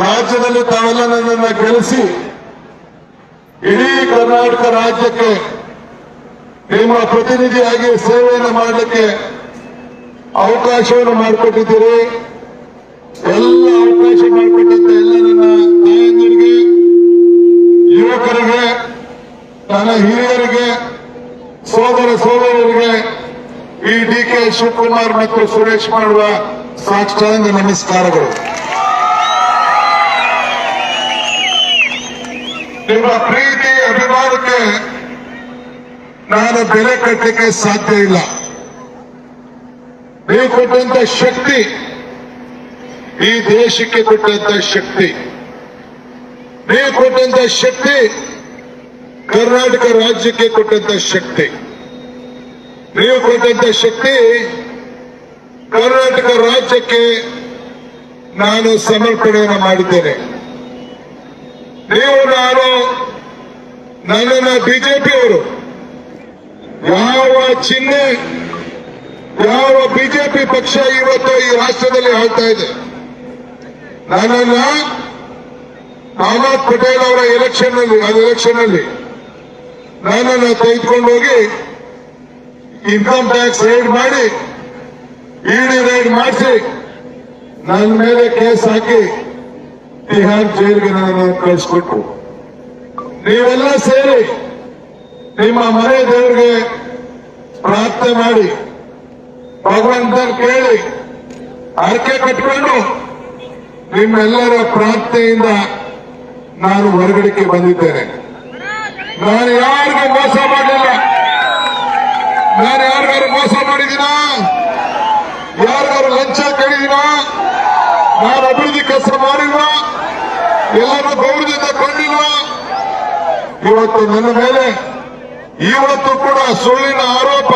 ರಾಜ್ಯದಲ್ಲಿ ತಾವೆಲ್ಲ ನನ್ನನ್ನು ಗೆಲ್ಲಿಸಿ ಇಡೀ ಕರ್ನಾಟಕ ರಾಜ್ಯಕ್ಕೆ ನಿಮ್ಮ ಪ್ರತಿನಿಧಿಯಾಗಿ ಸೇವೆಯನ್ನು ಮಾಡಲಿಕ್ಕೆ ಅವಕಾಶವನ್ನು ಮಾಡಿಕೊಟ್ಟಿದ್ದೀರಿ. ಎಲ್ಲ ಅವಕಾಶ ಮಾಡಿಕೊಟ್ಟಂತ ಎಲ್ಲ ನನ್ನ ತಾಯಂದಿರಿಗೆ, ಯುವಕರಿಗೆ, ನನ್ನ ಹಿರಿಯರಿಗೆ, ಸೋದರ ಸೋದರಿಯರಿಗೆ ಈ ಡಿ.ಕೆ. ಶಿವಕುಮಾರ್ ಮತ್ತು ಸುರೇಶ್ ಮಾಡುವ ಸಾಷ್ಟಾಂಗ ನಮಸ್ಕಾರಗಳು. ನಿಮ್ಮ ಪ್ರೀತಿ ಅಭಿಮಾನಕ್ಕೆ ನಾನು ಬೆಲೆ ಕಟ್ಟಲಿಕ್ಕೆ ಸಾಧ್ಯ ಇಲ್ಲ. ನೀವು ಕೊಟ್ಟಂತ ಶಕ್ತಿ ಈ ದೇಶಕ್ಕೆ ಕೊಟ್ಟಂತ ಶಕ್ತಿ, ನೀವು ಕೊಟ್ಟಂತ ಶಕ್ತಿ ಕರ್ನಾಟಕ ರಾಜ್ಯಕ್ಕೆ ಕೊಟ್ಟಂತ ಶಕ್ತಿ, ನೀವು ಕೊಟ್ಟಂತ ಶಕ್ತಿ ಕರ್ನಾಟಕ ರಾಜ್ಯಕ್ಕೆ ನಾನು ಸಮರ್ಪಣೆಯನ್ನು ಮಾಡಿದ್ದೇನೆ. ನೀವು ನನ್ನನ್ನು ಬಿಜೆಪಿಯವರು ಯಾವ ಚಿಹ್ನೆ, ಯಾವ ಬಿಜೆಪಿ ಪಕ್ಷ ಇವತ್ತು ಈ ರಾಷ್ಟ್ರದಲ್ಲಿ ಆಳ್ತಾ ಇದೆ, ನನ್ನನ್ನ ಅಹಮದ್ ಪಟೇಲ್ ಅವರ ಎಲೆಕ್ಷನ್ ಅಲ್ಲಿ ನನ್ನನ್ನು ತೆಗೆದುಕೊಂಡು ಹೋಗಿ ಇನ್ಕಮ್ ಟ್ಯಾಕ್ಸ್ ರೈಡ್ ಮಾಡಿ, ಇಡಿ ರೈಡ್ ಮಾಡಿಸಿ ನನ್ನ ಮೇಲೆ ಕೇಸ್ ಹಾಕಿ ತಿಹಾರ್ ಜೈಲ್ಗೆ ನನ್ನನ್ನು ಕಳಿಸ್ಕೊಟ್ರು. ನೀವೆಲ್ಲ ಸೇರಿ ನಿಮ್ಮ ಮನೆ ದೇವರಿಗೆ ಪ್ರಾರ್ಥನೆ ಮಾಡಿ, ಭಗವಂತನ ಕೇಳಿ, ಹರಕೆ ಕಟ್ಕೊಂಡು ನಿಮ್ಮೆಲ್ಲರ ಪ್ರಾರ್ಥನೆಯಿಂದ ನಾನು ಹೊರಗಡೆಗೆ ಬಂದಿದ್ದೇನೆ. ನಾನು ಯಾರಿಗೂ ಮೋಸ ಮಾಡಿಲ್ಲ. ನಾನು ಯಾರಿಗಾರು ಮೋಸ ಮಾಡಿದ್ದೀನಾ? ಯಾರಿಗಾರು ಲಂಚ ಕೇಳಿದ್ದೀನಾ? ನಾನು ಅಭಿವೃದ್ಧಿ ಕೆಲಸ ಮಾಡಿಲ್ವಾ? ಎಲ್ಲರೂ ಗೌರವದಿಂದ ಕೊಂಡಿಲ್ವಾ? ಇವತ್ತು ನನ್ನ ಮೇಲೆ ಇವತ್ತು ಕೂಡ ಸುಳ್ಳಿನ ಆರೋಪ,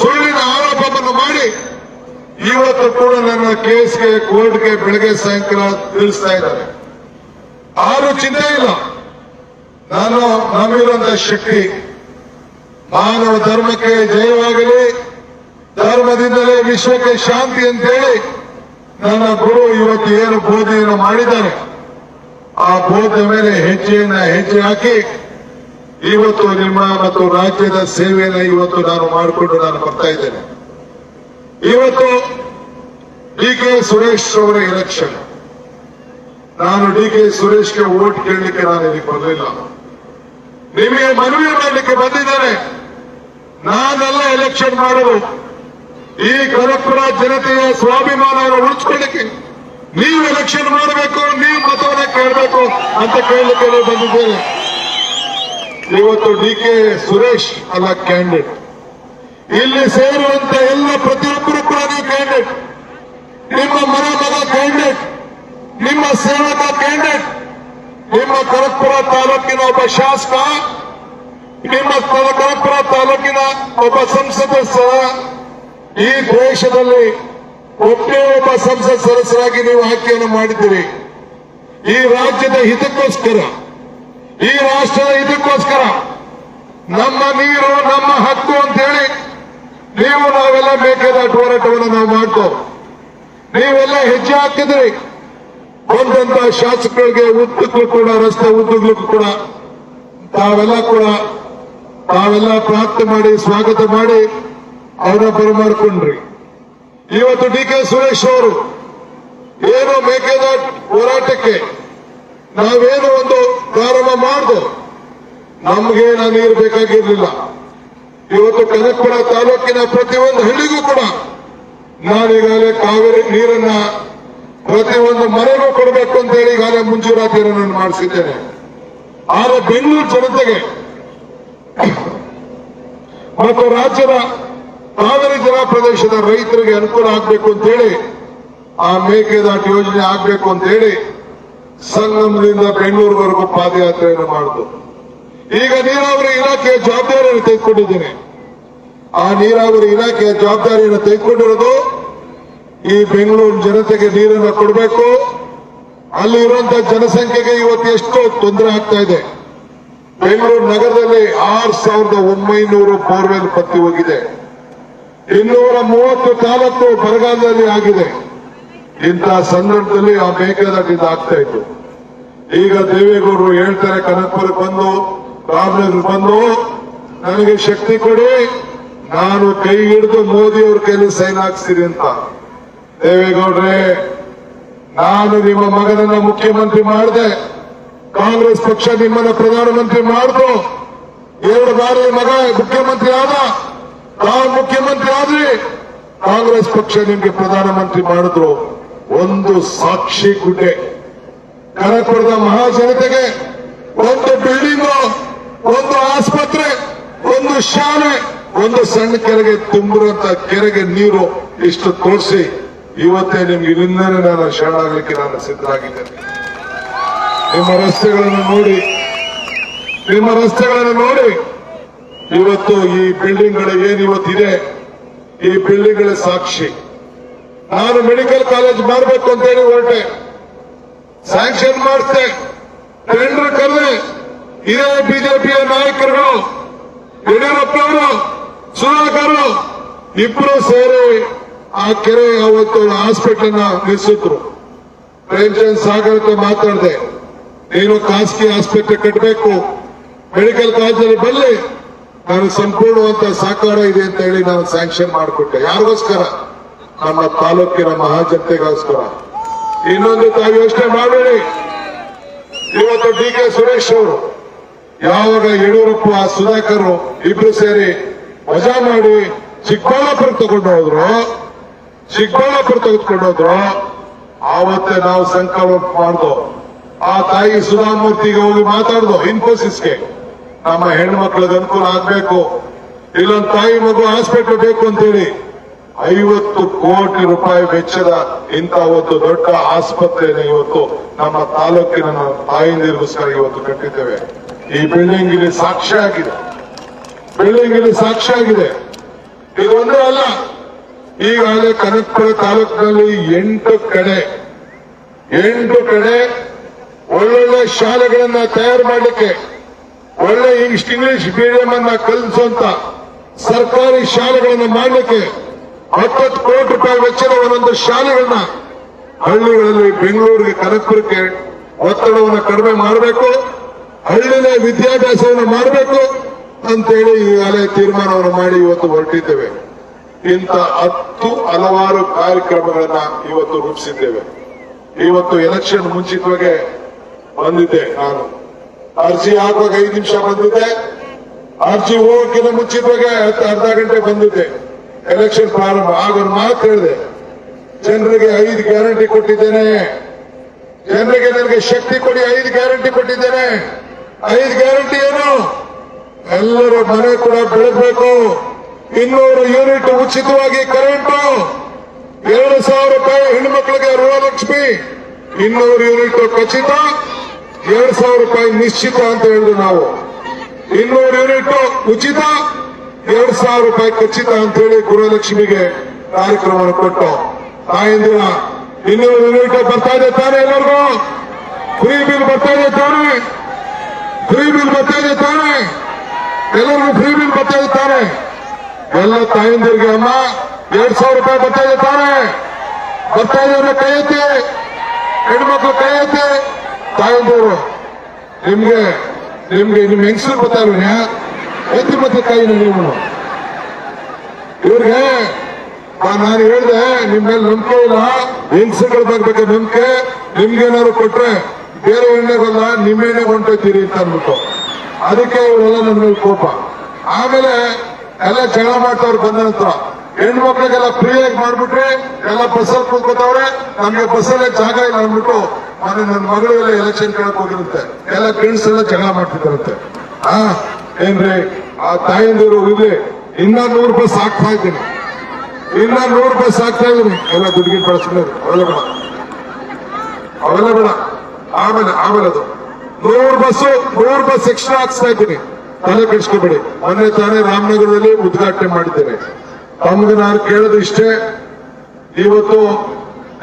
ಸುಳ್ಳಿನ ಆರೋಪವನ್ನು ಮಾಡಿ ಇವತ್ತು ಕೂಡ ನನ್ನ ಕೇಸ್ಗೆ, ಕೋರ್ಟ್ಗೆ ಬೆಳಗ್ಗೆ ಸಾಯಂಕಾಲ ತಿಳಿಸ್ತಾ ಇದ್ದಾರೆ. ಆರು ಚಿಂತೆ ಇಲ್ಲ. ನಾನು ನಮ್ಮಿರುವಂತಹ ಶಕ್ತಿ, ಮಾನವ ಧರ್ಮಕ್ಕೆ ಜಯವಾಗಲಿ, ಧರ್ಮದಿಂದಲೇ ವಿಶ್ವಕ್ಕೆ ಶಾಂತಿ ಅಂತೇಳಿ ನನ್ನ ಗುರು ಇವತ್ತು ಏನು ಬೋಧನೆಯನ್ನು ಮಾಡಿದ್ದಾರೆ, ಆ ಬೋಧನೆ ಮೇಲೆ ಹೆಜ್ಜೆ ಹಾಕಿ ಇವತ್ತು ನಿಮ್ಮ ಮತ್ತು ರಾಜ್ಯದ ಸೇವೆಯನ್ನು ಇವತ್ತು ನಾನು ಮಾಡಿಕೊಂಡು ನಾನು ಬರ್ತಾ ಇದ್ದೇನೆ. ಇವತ್ತು ಡಿ.ಕೆ. ಸುರೇಶ್ ಅವರ ಎಲೆಕ್ಷನ್. ನಾನು ಡಿ.ಕೆ. ಸುರೇಶ್ಗೆ ವೋಟ್ ಕೇಳಲಿಕ್ಕೆ ನಾನು ಇದಕ್ಕೆ ಬರಲಿಲ್ಲ, ನಿಮಗೆ ಮನವಿ ಮಾಡಲಿಕ್ಕೆ ಬಂದಿದ್ದೇನೆ. ನಾನೆಲ್ಲ ಎಲೆಕ್ಷನ್ ಮಾಡಲು ಈ ಕನಕಪುರ ಜನತೆಯ ಸ್ವಾಭಿಮಾನವನ್ನು ಉಳಿಸ್ಕೊಳ್ಳಿಕ್ಕೆ ನೀವು ಎಲೆಕ್ಷನ್ ಮಾಡಬೇಕು, ನೀವು ಮತವನ್ನು ಕೇಳಬೇಕು ಅಂತ ಕೇಳಲಿಕ್ಕೆ ಬಂದಿದ್ದೇನೆ. ಇವತ್ತು ಡಿ.ಕೆ. ಸುರೇಶ್ ಅಲ್ಲ ಕ್ಯಾಂಡಿಡೇಟ್. ಇಲ್ಲಿ ಸೇರುವಂತ ಎಲ್ಲ ಪ್ರತಿಯೊಬ್ಬರು ಕೂಡ ನೀವು ಕ್ಯಾಂಡಿಡೇಟ್. ನಿಮ್ಮ ಮಗ ಕ್ಯಾಂಡಿಡೇಟ್, ನಿಮ್ಮ ಸೇವಕ ಕ್ಯಾಂಡಿಡೇಟ್, ನಿಮ್ಮ ಕನಕಪುರ ತಾಲೂಕಿನ ಒಬ್ಬ ಶಾಸಕ, ನಿಮ್ಮ ಕನಕಪುರ ತಾಲೂಕಿನ ಒಬ್ಬ ಸಂಸದ ಸಹ ಈ ದೇಶದಲ್ಲಿ ಒಬ್ಬೇ ಒಬ್ಬ ಸಂಸತ್ ಸದಸ್ಯರಾಗಿ ನೀವು ಆಯ್ಕೆಯನ್ನು ಮಾಡಿದ್ದೀರಿ. ಈ ರಾಜ್ಯದ ಹಿತಕ್ಕೋಸ್ಕರ, ಈ ರಾಷ್ಟ್ರದ ಹಿತಕ್ಕೋಸ್ಕರ, ನಮ್ಮ ನೀರು ನಮ್ಮ ಹಕ್ಕು ಅಂತ ಹೇಳಿ ನೀವು ನಾವೆಲ್ಲ ಬೇಕಾದ ಹೋರಾಟವನ್ನು ನಾವು ಮಾಡ್ತೇವೆ. ನೀವೆಲ್ಲ ಹೆಜ್ಜೆ ಹಾಕಿದ್ರಿ. ಬಂದಂತ ಶಾಸಕರಿಗೆ ಉದ್ದಕ್ಕೂ ಕೂಡ, ರಸ್ತೆ ಉದ್ದಕ್ಕೂ ಕೂಡ ತಾವೆಲ್ಲ ಪ್ರಾರ್ಥನೆ ಮಾಡಿ, ಸ್ವಾಗತ ಮಾಡಿ ಅವರ ಬರಮಾಡ್ಕೊಂಡ್ರಿ. ಇವತ್ತು ಡಿ.ಕೆ. ಸುರೇಶ್ ಅವರು ಏನು ಮೇಕೆದಾಟು ಹೋರಾಟಕ್ಕೆ ನಾವೇನು ಒಂದು ಪ್ರಾರಂಭ ಮಾಡಿದೆ, ನಮ್ಗೆ ನೀರು ಬೇಕಾಗಿರ್ಲಿಲ್ಲ. ಇವತ್ತು ಕನಕಪುರ ತಾಲೂಕಿನ ಪ್ರತಿಯೊಂದು ಹಳ್ಳಿಗೂ ಕೂಡ ನಾನೀಗಾಗಲೇ ಕಾವೇರಿ ನೀರನ್ನ ಪ್ರತಿಯೊಂದು ಮನೆಗೂ ಕೊಡಬೇಕು ಅಂತ ಹೇಳಿ ಈಗಾಗಲೇ ಮುಂಜೂರಾತಿಯನ್ನು ನಾನು ಮಾಡಿಸಿದ್ದೇನೆ. ಆದರೆ ಬೆಂಗಳೂರು ಜನತೆಗೆ ಮತ್ತು ರಾಜ್ಯದ ಕಾವೇರಿ ಜಲ ಪ್ರದೇಶದ ರೈತರಿಗೆ ಅನುಕೂಲ ಆಗಬೇಕು ಅಂತ ಹೇಳಿ ಆ ಮೇಕೆದಾಟು ಯೋಜನೆ ಆಗಬೇಕು ಅಂತ ಹೇಳಿ ಸಂಗಮದಿಂದ ಬೆಂಗಳೂರುವರೆಗೂ ಪಾದಯಾತ್ರೆಯನ್ನು ಮಾಡಿತು. ಈಗ ನೀರಾವರಿ ಇಲಾಖೆಯ ಜವಾಬ್ದಾರಿಯನ್ನು ತೆಗೆದುಕೊಂಡಿದ್ದೇನೆ. ಆ ನೀರಾವರಿ ಇಲಾಖೆಯ ಜವಾಬ್ದಾರಿಯನ್ನು ತೆಗೆದುಕೊಂಡಿರೋದು ಈ ಬೆಂಗಳೂರು ಜನತೆಗೆ ನೀರನ್ನು ಕೊಡಬೇಕು. ಅಲ್ಲಿ ಇರುವಂತಹ ಜನಸಂಖ್ಯೆಗೆ ಇವತ್ತು ಎಷ್ಟು ತೊಂದರೆ ಆಗ್ತಾ ಇದೆ. ಬೆಂಗಳೂರು ನಗರದಲ್ಲಿ 6,900 ಬೋರ್ವೆಲ್ ಪತ್ತಿ ಹೋಗಿದೆ. 230 ತಾಲೂಕು ಬರಗಾಲದಲ್ಲಿ ಆಗಿದೆ. ಇಂತಹ ಸಂದರ್ಭದಲ್ಲಿ ಆ ಮೇಕೆದಾಟಿಂದ ಆಗ್ತಾ ಇತ್ತು. ಈಗ ದೇವೇಗೌಡರು ಹೇಳ್ತಾರೆ ಕನಕಪುರಕ್ಕೆ ಬಂದು ರಾಮನಗರ ಬಂದು ನನಗೆ ಶಕ್ತಿ ಕೊಡಿ, ನಾನು ಕೈ ಹಿಡಿದು ಮೋದಿ ಅವ್ರ ಕೈಲಿ ಸೈನ್ ಹಾಕ್ಸ್ತೀನಿ ಅಂತ. ದೇವೇಗೌಡ್ರೆ, ನಾನು ನಿಮ್ಮ ಮಗನನ್ನ ಮುಖ್ಯಮಂತ್ರಿ ಮಾಡಿದೆ, ಕಾಂಗ್ರೆಸ್ ಪಕ್ಷ ನಿಮ್ಮನ್ನ ಪ್ರಧಾನಮಂತ್ರಿ ಮಾಡಿದ್ರು, 2 ಬಾರಿ ಮಗ ಮುಖ್ಯಮಂತ್ರಿ ಆದ, ತಾವು ಮುಖ್ಯಮಂತ್ರಿ ಆದ್ರಿ, ಕಾಂಗ್ರೆಸ್ ಪಕ್ಷ ನಿಮ್ಗೆ ಪ್ರಧಾನಮಂತ್ರಿ ಮಾಡಿದ್ರು. ಒಂದು ಸಾಕ್ಷಿ ಗುಡ್ಡೆ ಕನಕಪುರದ ಮಹಾಜನತೆಗೆ ಒಂದು ಬಿಲ್ಡಿಂಗು, ಒಂದು ಆಸ್ಪತ್ರೆ, ಒಂದು ಶಾಲೆ, ಒಂದು ಸಣ್ಣ ಕೆರೆಗೆ ತುಂಬಿರುವಂತ ಕೆರೆಗೆ ನೀರು ಇಷ್ಟು ತೋರಿಸಿ ಇವತ್ತೇ ನಿಮ್ಗೆ ಇಲ್ಲಿಂದಲೇ ನಾನು ಶರಣಾಗಲಿಕ್ಕೆ ನಾನು ಸಿದ್ಧರಾಗಿದ್ದೇನೆ. ನಿಮ್ಮ ರಸ್ತೆಗಳನ್ನು ನೋಡಿ ಇವತ್ತು ಈ ಬಿಲ್ಡಿಂಗ್ಗಳು ಏನಿವತ್ತಿದೆ, ಈ ಬಿಲ್ಡಿಂಗ್ಗಳ ಸಾಕ್ಷಿ. ನಾನು ಮೆಡಿಕಲ್ ಕಾಲೇಜ್ ಮಾಡಬೇಕು ಅಂತ ಹೇಳಿ ಹೊರಟೆ, ಸ್ಯಾಂಕ್ಷನ್ ಮಾಡಿಸ್ದೆ, ಟೆಂಡರ್ ಕರೆದೆ. ಇದೇ ಬಿಜೆಪಿಯ ನಾಯಕರುಗಳು, ಯಡಿಯೂರಪ್ಪನವರು, ಸುಧಾಕರ್ ಇಬ್ರು ಸೇರಿ ಆ ಕೆರೆ ಅವತ್ತು ಹಾಸ್ಪಿಟಲ್ ನಿಲ್ಲಿಸಿದ್ರು. ಪ್ರೇಮಚಂದ್ ಸಾಗರ್ ಹತ್ರ ಮಾತಾಡಿದೆ, ನೀನು ಖಾಸಗಿ ಆಸ್ಪತ್ರೆ ಕಟ್ಟಬೇಕು, ಮೆಡಿಕಲ್ ಕಾಲೇಜಲ್ಲಿ ಬರಲಿ, ನಾನು ಸಂಪೂರ್ಣವಂತ ಸಹಕಾರ ಇದೆ ಅಂತ ಹೇಳಿ ನಾನು ಸ್ಯಾಂಕ್ಷನ್ ಮಾಡಿಕೊಟ್ಟೆ. ಯಾರಿಗೋಸ್ಕರ? ನಮ್ಮ ತಾಲೂಕಿನ ಮಹಾಜನತೆಗೋಸ್ಕರ. ಇನ್ನೊಂದು ತಾವು ಯೋಚನೆ ಮಾಡಬೇಡಿ, ಇವತ್ತು ಡಿ.ಕೆ. ಸುರೇಶ್ ಅವರು ಯಾವಾಗ ಯಡಿಯೂರಪ್ಪ ಸುಧಾಕರ್ ಇಬ್ರು ಸೇರಿ ವಜಾ ಮಾಡಿ ಚಿಕ್ಕಬಳ್ಳಾಪುರ ತೆಗೆದುಕೊಂಡು ಹೋದ್ರು, ಆವತ್ತೇ ನಾವು ಸಂಕಲ್ಪ ಮಾಡ್ದು. ಆ ತಾಯಿ ಸುಧಾಮೂರ್ತಿಗೆ ಹೋಗಿ ಮಾತಾಡ್ದು, ಇನ್ಫೋಸಿಸ್ಗೆ ನಮ್ಮ ಹೆಣ್ಮಕ್ಳಿಗೆ ಅನುಕೂಲ ಆಗ್ಬೇಕು, ಇಲ್ಲೊಂದು ತಾಯಿ ಮಗು ಹಾಸ್ಪಿಟಲ್ ಬೇಕು ಅಂತೇಳಿ 50 ಕೋಟಿ ರೂಪಾಯಿ ವೆಚ್ಚದ ಇಂಥ ಒಂದು ದೊಡ್ಡ ಆಸ್ಪತ್ರೆಯನ್ನು ಇವತ್ತು ನಮ್ಮ ತಾಲೂಕಿನ ತಾಯಿಂದಿರಿಗೋಸ್ಕರ ಇವತ್ತು ಕಟ್ಟಿದ್ದೇವೆ. ಈ ಬಿಲ್ಡಿಂಗ್ ಇಲ್ಲಿ ಸಾಕ್ಷಿಯಾಗಿದೆ. ಇದು ಒಂದೇ ಅಲ್ಲ, ಈಗಾಗಲೇ ಕನಕಪುರ ತಾಲೂಕಿನಲ್ಲಿ 8 ಕಡೆ ಒಳ್ಳೊಳ್ಳೆ ಶಾಲೆಗಳನ್ನ ತಯಾರು ಮಾಡಲಿಕ್ಕೆ, ಒಳ್ಳೆ ಇಂಗ್ಲಿಷ್ ಮೀಡಿಯಂ ಅನ್ನ ಕಲಿಸುವಂತ ಸರ್ಕಾರಿ ಶಾಲೆಗಳನ್ನು ಮಾಡಲಿಕ್ಕೆ 10 ಕೋಟಿ ರೂಪಾಯಿ ವೆಚ್ಚದ ಒಂದೊಂದು ಶಾಲೆಗಳನ್ನ ಹಳ್ಳಿಗಳಲ್ಲಿ ಬೆಂಗಳೂರಿಗೆ ಕನಕಪುರಕ್ಕೆ ಒತ್ತಡವನ್ನು ಕಡಿಮೆ ಮಾಡಬೇಕು, ಹಳ್ಳಿನ ವಿದ್ಯಾಭ್ಯಾಸವನ್ನು ಮಾಡಬೇಕು ಅಂತೇಳಿ ಈಗಾಗಲೇ ತೀರ್ಮಾನವನ್ನು ಮಾಡಿ ಇವತ್ತು ಹೊರಟಿದ್ದೇವೆ. ಇಂಥ 10 ಹಲವಾರು ಕಾರ್ಯಕ್ರಮಗಳನ್ನ ಇವತ್ತು ರೂಪಿಸಿದ್ದೇವೆ. ಇವತ್ತು ಎಲೆಕ್ಷನ್ ಮುಂಚಿತವಾಗಿ ಬಂದಿದ್ದೆ, ನಾನು ಅರ್ಜಿ ಹಾಕುವಾಗ 5 ನಿಮಿಷ ಬಂದಿದ್ದೆ, ಅರ್ಜಿ ಹೋಗೋಕ್ಕಿಂತ ಮುಂಚಿತವಾಗಿ ಅರ್ಧ ಗಂಟೆ ಬಂದಿದ್ದೆ. ಎಲೆಕ್ಷನ್ ಪ್ರಾರಂಭ ಆಗ ಒಂದು ಮಾತು ಹೇಳಿದೆ, ಜನರಿಗೆ 5 ಗ್ಯಾರಂಟಿ ಕೊಟ್ಟಿದ್ದೇನೆ, ಜನರಿಗೆ ನನಗೆ ಶಕ್ತಿ ಕೊಡಿ, 5 ಗ್ಯಾರಂಟಿ ಕೊಟ್ಟಿದ್ದೇನೆ. 5 ಗ್ಯಾರಂಟಿ ಏನು? ಎಲ್ಲರೂ ಮನೆ ಕೂಡ ಬೆಳಗಬೇಕು, 200 ಯೂನಿಟ್ ಉಚಿತವಾಗಿ ಕರೆಂಟು, 2,000 ರೂಪಾಯಿ ಹೆಣ್ಮಕ್ಳಿಗೆ ಗೃಹಲಕ್ಷ್ಮಿ, 200 ಯೂನಿಟ್ ಖಚಿತ, 2,000 ರೂಪಾಯಿ ನಿಶ್ಚಿತ ಅಂತ ಹೇಳಿದ್ರು ನಾವು. 200 ಯೂನಿಟ್ ಉಚಿತ, 2,000 ರೂಪಾಯಿ ಖಚಿತ ಅಂತ ಹೇಳಿ ಗೃಹಲಕ್ಷ್ಮಿಗೆ ಕಾರ್ಯಕ್ರಮವನ್ನು ಕೊಟ್ಟು ತಾಯಂದಿರ 200 ಯೂನಿಟ್ ಬರ್ತಾ ಇದೆ ತಾನೆ, ಎಲ್ಲರಿಗೂ ಫ್ರೀ ಬಿಲ್ ಬರ್ತಾ ಇದೆ ತಾನೆ, ಎಲ್ಲರಿಗೂ ಫ್ರೀ ಬಿಲ್ ಬರ್ತಾ ಇದೆ ತಾನೆ. ಎಲ್ಲ ತಾಯಂದಿರಿಗೆ ಅಮ್ಮ 2,000 ರೂಪಾಯಿ ಬರ್ತಾ ಇದೆ ತಾನೆ, ಬರ್ತಾ ಇದೆ. ಕೈ ಎತ್ತಿ, ಹೆಣ್ಮಕ್ಳು ಕೈ ಎತ್ತಿ. ತಾಯಂದಿರು ನಿಮ್ಗೆ ನಿಮ್ ಹೆಂಗಸರು ಬರ್ತಾ ಇಲ್ವೇ? ಎತ್ತಿ ಮತ್ತೆ ಕೈ ನೀವು. ಇವ್ರಿಗೆ ನಾನು ಹೇಳಿದೆ, ನಿಮ್ಮ ಮೇಲೆ ನಂಬಿಕೆ ಇಲ್ಲ, ಹೆಂಗಸಗಳ ಬಗ್ಗೆ ನಂಬಿಕೆ, ನಿಮ್ಗೇನಾದ್ರು ಕೊಟ್ರೆ ಬೇರೆ ಎಣ್ಣೆಗಲ್ಲ ನಿಮ್ಮೇನೆ ಹೊಂಟೋಯ್ತೀರಿ ಅಂತ ಅಂದ್ಬಿಟ್ಟು, ಅದಕ್ಕೆ ಇವರೆಲ್ಲ ನನ್ನ ಮೇಲೆ ಕೋಪ. ಆಮೇಲೆ ಎಲ್ಲ ಜಗಳ ಮಾಡ್ತಾವ್ರು ಬಂದ ನಂತರ ಹೆಣ್ಮಕ್ಳಿಗೆಲ್ಲ ಫ್ರೀಯಾಗಿ ಮಾಡ್ಬಿಟ್ರೆ ಎಲ್ಲ ಬಸ್ಸಲ್ಲಿ ಕೂತ್ಕೋತಾವ್ರೆ, ನಮ್ಗೆ ಬಸ್ಸಲ್ಲೇ ಜಾಗ ಇಲ್ಲ ಅಂದ್ಬಿಟ್ಟು ಮೊನ್ನೆ ನನ್ನ ಮಗಳು ಎಲ್ಲ ಎಲೆಕ್ಷನ್ ಕೇಳಕ್ ಹೋಗಿರುತ್ತೆ, ಎಲ್ಲ ಫ್ರೆಂಡ್ಸ್ ಎಲ್ಲ ಜಗಳ ಮಾಡ್ತಿದ್ದಾರಂತೆ. ಏನ್ರಿ ಆ ತಾಯಂದಿರು ಇರ್ಲಿ, ಇನ್ನ 100 ಬಸ್ ಹಾಕ್ತಾ ಇದ್ದೀನಿ, ಎಲ್ಲ ದುಡ್ಡಿಗೆ ಬಳಸ್ಕೊಂಡು ಅವೆಲ್ಲ ಬೇಡ. ಆಮೇಲೆ ಅದು 100 ಬಸ್ ಎಕ್ಸ್ಟ್ರಾ ಹಾಕ್ಸ್ತಾ ಇದ್ದೀನಿ, ತಲೆ ಕೆಡಿಸ್ಕೊಬೇಡಿ. ಮೊನ್ನೆ ತಾನೇ ರಾಮನಗರದಲ್ಲಿ ಉದ್ಘಾಟನೆ ಮಾಡಿದ್ದೇನೆ. ತಮ್ಗೆ ನಾನು ಕೇಳೋದು ಇಷ್ಟೇ, ಇವತ್ತು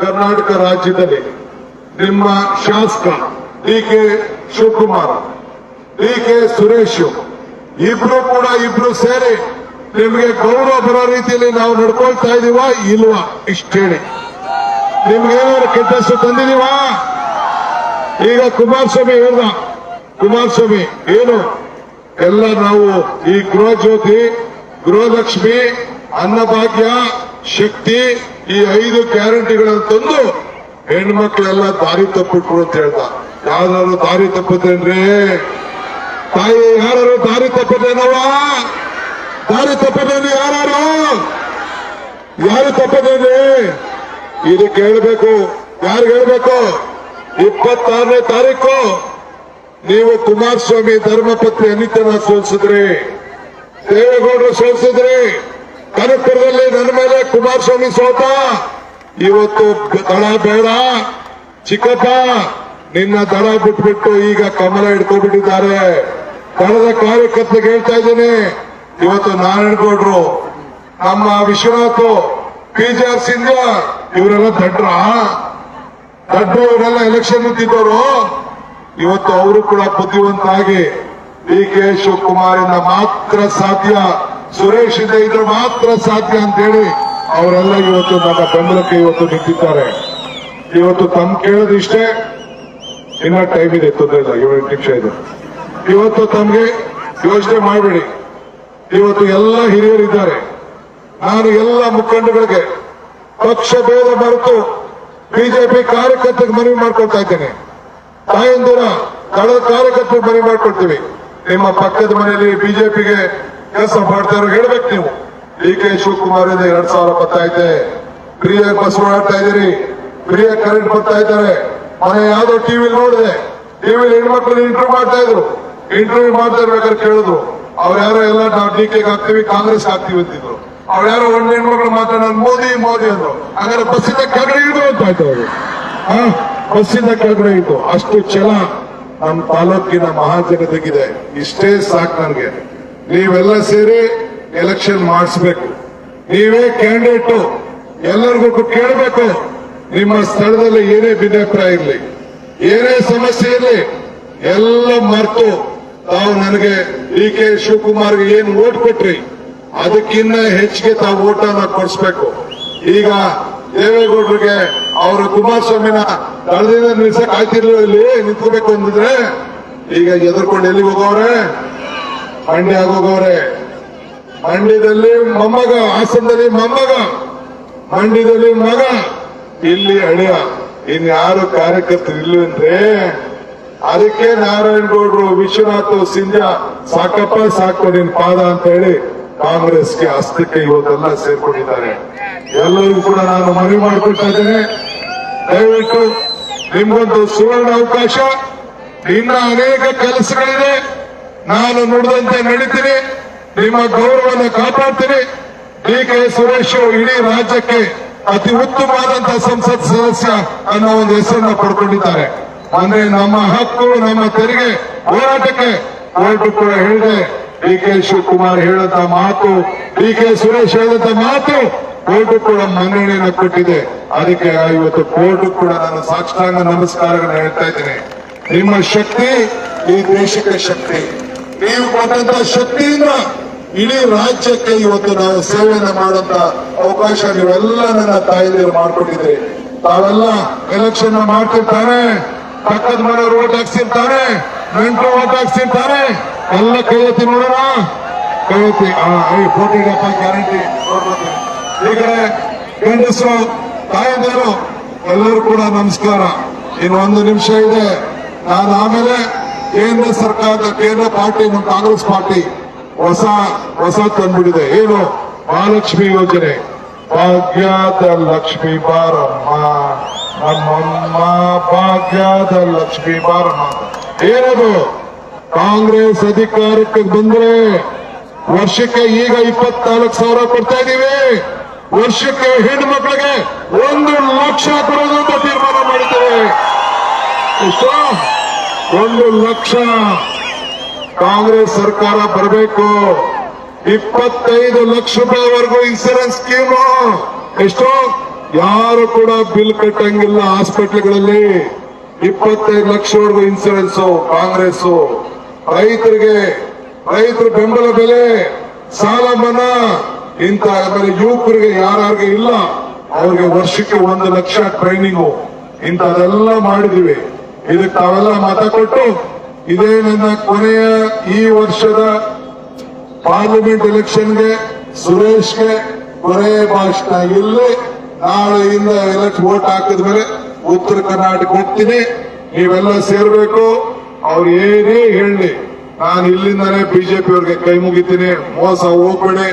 ಕರ್ನಾಟಕ ರಾಜ್ಯದಲ್ಲಿ ನಿಮ್ಮ ಶಾಸಕ ಡಿ.ಕೆ. ಶಿವಕುಮಾರ್, ಡಿ.ಕೆ. ಸುರೇಶ್ ಇಬ್ರು ಸೇರಿ ನಿಮಗೆ ಗೌರವ ಬರೋ ರೀತಿಯಲ್ಲಿ ನಾವು ನಡ್ಕೊಳ್ತಾ ಇದೀವಾ ಇಲ್ವಾ ಇಷ್ಟೇಳಿ. ನಿಮ್ಗೇನಾದ್ರು ಕೆಟ್ಟ ಹೆಸರು ತಂದಿದೀವಾ? ಈಗ ಕುಮಾರಸ್ವಾಮಿ ಹೇಳ್ದ, ಕುಮಾರಸ್ವಾಮಿ ಏನು ಎಲ್ಲ ನಾವು ಈ ಗೃಹ ಜ್ಯೋತಿ, ಗೃಹಲಕ್ಷ್ಮಿ, ಅನ್ನಭಾಗ್ಯ, ಶಕ್ತಿ ಈ 5 ಗ್ಯಾರಂಟಿಗಳನ್ನು ತಂದು ಹೆಣ್ಮಕ್ಳೆಲ್ಲ ದಾರಿ ತಪ್ಪಿಟ್ರು ಅಂತ ಹೇಳ್ದ. ಯಾರು ದಾರಿ ತಪ್ಪದೇನ್ರಿ ತಾಯಿ? ಯಾರು ದಾರಿ ತಪ್ಪದೇನವ? ದಾರಿ ತಪ್ಪದೇನು ಯಾರು ತಪ್ಪದೇನ್ರಿ? ಇದಕ್ಕೆ ಹೇಳ್ಬೇಕು, ಯಾರು ಹೇಳ್ಬೇಕು? 26ನೇ ತಾರೀಕು ನೀವು ಕುಮಾರಸ್ವಾಮಿ ಧರ್ಮಪತ್ನಿ ಅನಿತನ ಸೋಲಿಸಿದ್ರಿ, ದೇವೇಗೌಡರು ಸೋಲಿಸಿದ್ರಿ, ಕನಕಪುರದಲ್ಲಿ ನನ್ನ ಮೇಲೆ ಕುಮಾರಸ್ವಾಮಿ ಸೋತ. ಇವತ್ತು ದಳ ಬೇಡ ಚಿಕ್ಕಪ್ಪ, ನಿನ್ನ ದಳ ಬಿಟ್ಬಿಟ್ಟು ಈಗ ಕಮಲ ಹಿಡ್ಕೊಂಡ್ಬಿಟ್ಟಿದ್ದಾರೆ. ಕಳೆದ ಕಾರ್ಯಕರ್ತರಿಗೆ ಹೇಳ್ತಾ ಇದ್ದೀನಿ, ಇವತ್ತು ನಾರಾಯಣಗೌಡರು, ನಮ್ಮ ವಿಶ್ವನಾಥ್, PJR ಸಿಂಧ್ಯಾ ಇವರೆಲ್ಲ ದಡ್ರು, ಇವರೆಲ್ಲ ಎಲೆಕ್ಷನ್ ನಿಂತಿದ್ದವರು. ಇವತ್ತು ಅವರು ಕೂಡ ಬುದ್ಧಿವಂತರಾಗಿ DK ಶಿವಕುಮಾರ್ ಇಂದ ಮಾತ್ರ ಸಾಧ್ಯ, ಸುರೇಶ್ ಇಂದ ಇದ್ರೆ ಮಾತ್ರ ಸಾಧ್ಯ ಅಂತ ಹೇಳಿ ಅವರೆಲ್ಲ ಇವತ್ತು ನನ್ನ ಬೆಂಬಲಕ್ಕೆ ಇವತ್ತು ನಿಂತಿದ್ದಾರೆ. ಇವತ್ತು ತಮ್ಮ ಕೇಳೋದಿಷ್ಟೇ, ಇನ್ನ ಟೈಮ್ ಇದೆ, ತೊಂದರೆ ಇಲ್ಲ, 7 ನಿಮಿಷ ಇದೆ. ಇವತ್ತು ತಮ್ಗೆ ಯೋಚನೆ ಮಾಡಬೇಡಿ. ಇವತ್ತು ಎಲ್ಲ ಹಿರಿಯರಿದ್ದಾರೆ. ನಾನು ಎಲ್ಲ ಮುಖಂಡಗಳಿಗೆ ಪಕ್ಷ ಭೇದ ಮರೆತು ಬಿಜೆಪಿ ಕಾರ್ಯಕರ್ತರಿಗೆ ಮನವಿ ಮಾಡ್ಕೊಳ್ತಾ ಇದ್ದೇನೆ. ತಾಯಂದಿರ ಕಳೆದ ಕಾರ್ಯಕರ್ತರಿಗೆ ಮನವಿ ಮಾಡ್ಕೊಳ್ತೀವಿ. ನಿಮ್ಮ ಪಕ್ಕದ ಮನೆಯಲ್ಲಿ ಬಿಜೆಪಿಗೆ ಕೆಲಸ ಮಾಡ್ತಾ ಇರೋ ಹೇಳ್ಬೇಕು ನೀವು. DK ಶಿವಕುಮಾರ್ ಇಂದ 2,000 ಬರ್ತಾ ಇದೆ, ಫ್ರೀ ಬಸ್ ಓಡಾಡ್ತಾ ಇದ್ದೀರಿ, ಫ್ರೀ ಕರೆಂಟ್ ಬರ್ತಾ ಇದ್ದಾರೆ. ಮನೆ ಯಾವ್ದೋ ಟಿವಿ ನೋಡಿದೆ, ಟಿವಿಲಿ ಹೆಣ್ಮಕ್ಳು ಇಂಟರ್ವ್ಯೂ ಮಾಡ್ತಾ ಇದ್ರು. ಇಂಟರ್ವ್ಯೂ ಮಾಡ್ತಾ ಇರ್ಬೇಕಾದ್ರೆ ಕೇಳಿದ್ರು, ಅವ್ರು ಯಾರೋ ಎಲ್ಲ ನಾವು DK ಹಾಕ್ತಿವಿ, ಕಾಂಗ್ರೆಸ್ ಹಾಕ್ತಿವಿ ಅಂತಿದ್ರು. ಅವ್ರು ಯಾರೋ ಒಂದು ಹೆಣ್ಮಕ್ಳು ಮಾತಾಡೋದು ಮೋದಿ ಮೋದಿ ಅಂದ್ರು. ಹಾಗಾದ್ರೆ ಬಸ್ಸಿಂದ ಕೆಳಗಡೆ ಇಳಿದು ಅಂತ ಆಯ್ತು ಅವರು. ಬಸ್ಸಿಂದ ಕೆಳಗಡೆ ಇತ್ತು. ಅಷ್ಟು ಛಲ ನಮ್ಮ ತಾಲೂಕಿನ ಮಹಾಜನತೆಗಿದೆ. ಇಷ್ಟೇ ಸಾಕು ನನಗೆ. ನೀವೆಲ್ಲ ಸೇರಿ ಎಲೆಕ್ಷನ್ ಮಾಡಿಸ್ಬೇಕು. ನೀವೇ ಕ್ಯಾಂಡಿಡೇಟ್, ಎಲ್ಲರಿಗೂ ಕೇಳಬೇಕು. ನಿಮ್ಮ ಸ್ಥಳದಲ್ಲಿ ಏನೇ ಭಿನ್ನಾಭಿಪ್ರಾಯ ಇರಲಿ, ಏನೇ ಸಮಸ್ಯೆ ಇರಲಿ, ಎಲ್ಲ ಮರೆತು ತಾವು ನನಗೆ DK ಶಿವಕುಮಾರ್ಗೆ ಏನು ಓಟ್ ಕೊಟ್ರಿ ಅದಕ್ಕಿನ್ನ ಹೆಚ್ಚಿಗೆ ತಾವು ಓಟನ್ನ ಕೊಡಿಸ್ಬೇಕು. ಈಗ ದೇವೇಗೌಡರಿಗೆ ಅವರು ಕುಮಾರಸ್ವಾಮಿನ ದಳದಿಂದ ನಿಲ್ಸಕ್ ಆಯ್ತಿರ್ಲಿಲ್ಲ, ಇಲ್ಲಿ ನಿಂತ್ಕೋಬೇಕು ಅಂದಿದ್ರೆ ಈಗ ಎದುರ್ಕೊಂಡು ಎಲ್ಲಿಗೆ ಹೋಗವ್ರೆ? ಮಂಡ್ಯ ಹೋಗವ್ರೆ. ಮಂಡ್ಯದಲ್ಲಿ ಮೊಮ್ಮಗ, ಹಾಸನದಲ್ಲಿ ಮೊಮ್ಮಗ, ಮಂಡ್ಯದಲ್ಲಿ ಮಗ, ಇಲ್ಲಿ ಅಳಿಯ. ಇನ್ಯಾರು ಕಾರ್ಯಕರ್ತರು ಇಲ್ಲಂದ್ರೆ ಅದಕ್ಕೆ ನಾರಾಯಣಗೌಡರು, ವಿಶ್ವನಾಥ್, ಸಿಂಧ್ಯಾ ಸಾಕಪ್ಪ ಸಾಕು ನಿನ್ ಪಾದ ಅಂತ ಹೇಳಿ ಕಾಂಗ್ರೆಸ್ಗೆ ಹಸ್ತಕ್ಕೆ ಇವತ್ತೆಲ್ಲ ಸೇರ್ಕೊಂಡಿದ್ದಾರೆ. ಎಲ್ಲರಿಗೂ ಕೂಡ ನಾನು ಮನವಿ ಮಾಡಿಕೊಳ್ತಾ ಇದ್ದೇನೆ, ದಯವಿಟ್ಟು ನಿಮ್ಗೊಂದು ಸುವರ್ಣ ಅವಕಾಶ. ಇನ್ನ ಅನೇಕ ಕೆಲಸಗಳಿದೆ. ನಾನು ನುಡಿದಂತೆ ನಡೀತೀನಿ, ನಿಮ್ಮ ಗೌರವವನ್ನು ಕಾಪಾಡ್ತೀನಿ. DK ಸುರೇಶ್ ಇಡೀ ರಾಜ್ಯಕ್ಕೆ ಅತಿ ಉತ್ತಮವಾದಂತಹ ಸಂಸತ್ ಸದಸ್ಯ ಅನ್ನೋ ಒಂದು ಹೆಸರನ್ನ ಪಡ್ಕೊಂಡಿದ್ದಾರೆ. ಅಂದ್ರೆ ನಮ್ಮ ಹಕ್ಕು, ನಮ್ಮ ತೆರಿಗೆ ಹೋರಾಟಕ್ಕೆ ಕೋರ್ಟ್ ಕೂಡ ಹೇಳಿದೆ. DK ಶಿವಕುಮಾರ್ ಹೇಳದ ಮಾತು, DK ಸುರೇಶ್ ಹೇಳದ ಮಾತು ಕೋರ್ಟ್ ಕೂಡ ಮನ್ನಣೆಯನ್ನು ಕೊಟ್ಟಿದೆ. ಅದಕ್ಕೆ ಇವತ್ತು ಕೋರ್ಟ್ ಕೂಡ ನಾನು ಸಾಷ್ಟಾಂಗ ನಮಸ್ಕಾರಗಳನ್ನು ಹೇಳ್ತಾ ಇದ್ದೀನಿ. ನಿಮ್ಮ ಶಕ್ತಿ ಈ ದೇಶಕ್ಕೆ ಶಕ್ತಿ. ನೀವು ಕೊಟ್ಟಂತ ಶಕ್ತಿಯಿಂದ ಇಡೀ ರಾಜ್ಯಕ್ಕೆ ಇವತ್ತು ನಾವು ಸೇವೆಯನ್ನ ಮಾಡುವಂತ ಅವಕಾಶ ನೀವೆಲ್ಲ ನನ್ನ ತಾಯಿಯರು ಮಾಡಿಕೊಟ್ಟಿದ್ರಿ. ತಾವೆಲ್ಲ ಎಲೆಕ್ಷನ್ ಮಾಡ್ತಿರ್ತಾರೆ, ಪಕ್ಕದ ಮನೆಯವರು ಓಟ್ ಹಾಕ್ಸಿರ್ತಾರೆ, ನೆಂಟರು ಓಟ್ ಹಾಕ್ಸಿರ್ತಾರೆ. ಎಲ್ಲ ಕೈ ಎತ್ತಿ ನೋಡೋಣ, ಕೈ ಎತ್ತಿ. ಫೋಟೋ ಇದಪ್ಪ, ಗ್ಯಾರಂಟಿ ಈ ಕಡೆ ಗಂಡಸರು, ತಾಯಂದಿರು ಎಲ್ಲರೂ ಕೂಡ ನಮಸ್ಕಾರ. ಇನ್ನು 1 ನಿಮಿಷ ಇದೆ. ನಾನು ಆಮೇಲೆ ಕೇಂದ್ರ ಸರ್ಕಾರದ, ಕೇಂದ್ರ ಪಾರ್ಟಿ, ನಮ್ಮ ಕಾಂಗ್ರೆಸ್ ಪಾರ್ಟಿ ಹೊಸ ತಂದ್ಬಿಟ್ಟಿದೆ. ಏನು? ಮಹಾಲಕ್ಷ್ಮಿ ಯೋಜನೆ. ಭಾಗ್ಯದ ಲಕ್ಷ್ಮಿ ಬಾರಮ್ಮ, ನಮ್ಮಮ್ಮ ಭಾಗ್ಯದ ಲಕ್ಷ್ಮಿ ಬಾರಮ್ಮ. ಏನದು? ಕಾಂಗ್ರೆಸ್ ಅಧಿಕಾರಕ್ಕೆ ಬಂದ್ರೆ ವರ್ಷಕ್ಕೆ ಈಗ 24,000 ಕೊಡ್ತಾ ಇದೀವಿ. ವರ್ಷಕ್ಕೆ ಹೆಣ್ಣು ಮಕ್ಕಳಿಗೆ 1 ಲಕ್ಷ ಕೊಡೋದು ಅಂತ ತೀರ್ಮಾನ ಮಾಡಿದ್ದೇವೆ. ಎಷ್ಟು? 1 ಲಕ್ಷ. ಕಾಂಗ್ರೆಸ್ ಸರ್ಕಾರ ಬರಬೇಕು. 25 ಲಕ್ಷ ರೂಪಾಯಿವರೆಗೂ ಇನ್ಸೂರೆನ್ಸ್ ಸ್ಕೀಮು. ಎಷ್ಟು? ಯಾರು ಕೂಡ ಬಿಲ್ ಕಟ್ಟಂಗಿಲ್ಲ ಆಸ್ಪತ್ರೆಗಳಲ್ಲಿ. 25 ಲಕ್ಷವರೆಗೂ ಇನ್ಸೂರೆನ್ಸ್ ಕಾಂಗ್ರೆಸ್. ರೈತರ ಬೆಂಬಲ ಬೆಲೆ, ಸಾಲ ಮನ್ನಾ, ಇಂಥ ಯುವಕರಿಗೆ ಯಾರಿಗೆ ಇಲ್ಲ ಅವ್ರಿಗೆ ವರ್ಷಕ್ಕೆ 1 ಲಕ್ಷ ಟ್ರೈನಿಂಗು ಇಂಥದೆಲ್ಲ ಮಾಡಿದೀವಿ. ಇದಕ್ಕೆ ತಾವೆಲ್ಲ ಮತ ಕೊಟ್ಟು ಇದೇ ನನ್ನ ಕೊನೆಯ ಈ ವರ್ಷದ ಪಾರ್ಲಿಮೆಂಟ್ ಎಲೆಕ್ಷನ್ಗೆ ಸುರೇಶ್ಗೆ ಕೊನೆಯ ಭಾಷಣ. ಇಲ್ಲಿ ನಾಳೆಯಿಂದ ವೋಟ್ ಹಾಕಿದ್ಮೇಲೆ ಉತ್ತರ ಕರ್ನಾಟಕ ಹೋಗ್ತೀನಿ, ನೀವೆಲ್ಲ ಸೇರ್ಬೇಕು. ಅವ್ರು ಏನೇ ಹೇಳಿ ನಾನು ಇಲ್ಲಿಂದಾನೇ ಬಿಜೆಪಿ ಅವ್ರಿಗೆ ಕೈ ಮುಗಿತೀನಿ. ಮೋಸ ಹೋಗ್ಬೇಡಿ,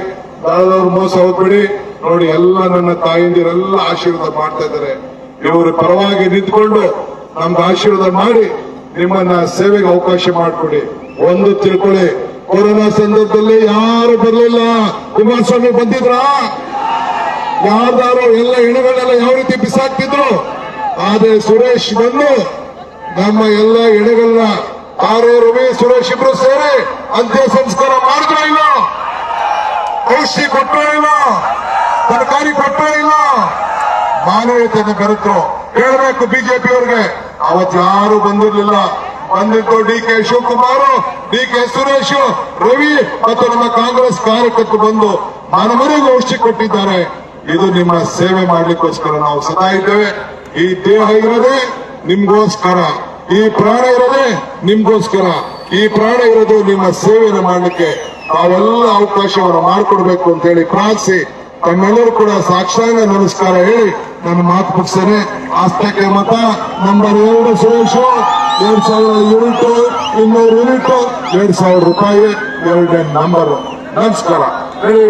ದಳದವ್ರು ಮೋಸ ಹೋಗ್ಬೇಡಿ. ನೋಡಿ, ಎಲ್ಲ ನನ್ನ ತಾಯಿಂದಿರೆಲ್ಲ ಆಶೀರ್ವಾದ ಮಾಡ್ತಾ ಇದ್ದಾರೆ. ಇವ್ರ ಪರವಾಗಿ ನಿಂತ್ಕೊಂಡು ನಮ್ಗೆ ಆಶೀರ್ವಾದ ಮಾಡಿ ನಿಮ್ಮನ್ನ ಸೇವೆಗೆ ಅವಕಾಶ ಮಾಡಿಕೊಡಿ. ಒಂದು ತಿಳ್ಕೊಳ್ಳಿ, ಕೊರೋನಾ ಸಂದರ್ಭದಲ್ಲಿ ಯಾರು ಬರಲಿಲ್ಲ. ಕುಮಾರಸ್ವಾಮಿ ಬಂದಿದ್ರಾ? ಯಾರ್ದಾರು ಎಲ್ಲ ಹೆಣಗಳನ್ನೆಲ್ಲ ಯಾವ ರೀತಿ ಬಿಸಾಕ್ತಿದ್ರು. ಆದ್ರೆ ಸುರೇಶ್ ಬಂದು ನಮ್ಮ ಎಲ್ಲ ಹೆಣಗಳನ್ನ ಆರು ರವಿ ಸುರೇಶ್ ಇಬ್ರು ಸೇರಿ ಅಂತ್ಯ ಸಂಸ್ಕಾರ ಮಾಡಿದ್ರು ಇಲ್ಲ, ಔಷಧಿ ಕೊಟ್ಟರು ಇಲ್ಲ, ತರಕಾರಿ ಕೊಟ್ಟರು ಇಲ್ಲ, ಮಾನವೀಯತೆಯನ್ನು ಬೆರೆತರು. ಹೇಳ್ಬೇಕು ಬಿಜೆಪಿ ಅವ್ರಿಗೆ, ಅವತ್ತು ಯಾರು ಬಂದಿರ್ಲಿಲ್ಲ. ಬಂದಿದ್ದು DK ಶಿವಕುಮಾರ್, DK ಸುರೇಶ್, ರವಿ ಮತ್ತು ನಮ್ಮ ಕಾಂಗ್ರೆಸ್ ಕಾರ್ಯಕರ್ತರು ಬಂದು ಮನೆಗೆ ಔಷಧಿ ಕೊಟ್ಟಿದ್ದಾರೆ. ಇದು ನಿಮ್ಮ ಸೇವೆ ಮಾಡ್ಲಿಕ್ಕೋಸ್ಕರ ನಾವು ಸದಾ ಇದ್ದೇವೆ. ಈ ದೇಹ ಇರೋದೇ ನಿಮ್ಗೋಸ್ಕರ, ಈ ಪ್ರಾಣ ಇರೋದೇ ನಿಮ್ಗೋಸ್ಕರ, ಈ ಪ್ರಾಣ ಇರೋದು ನಿಮ್ಮ ಸೇವೆಯನ್ನು ಮಾಡಲಿಕ್ಕೆ. ತಾವೆಲ್ಲ ಅವಕಾಶವನ್ನು ಮಾಡಿಕೊಡ್ಬೇಕು ಅಂತ ಹೇಳಿ ಪ್ರಾರ್ಥಿಸಿ ತಮ್ಮೆಲ್ಲರೂ ಕೂಡ ಸಾಕ್ಷಾಂಗ ನಮಸ್ಕಾರ ಹೇಳಿ ನನ್ನ ಮಾತು ಮುಗಿಸ್ತೇನೆ. ಆಸ್ತಕ್ಕೆ ಮತ ನಂಬರ್ 2 ಸುರೇಶ್, 2000 ಯೂನಿಟ್, 200 ಯೂನಿಟ್, 2000 ರೂಪಾಯಿ, 2ನೇ ನಂಬರ್. ನಮಸ್ಕಾರ ಹೇಳಿ.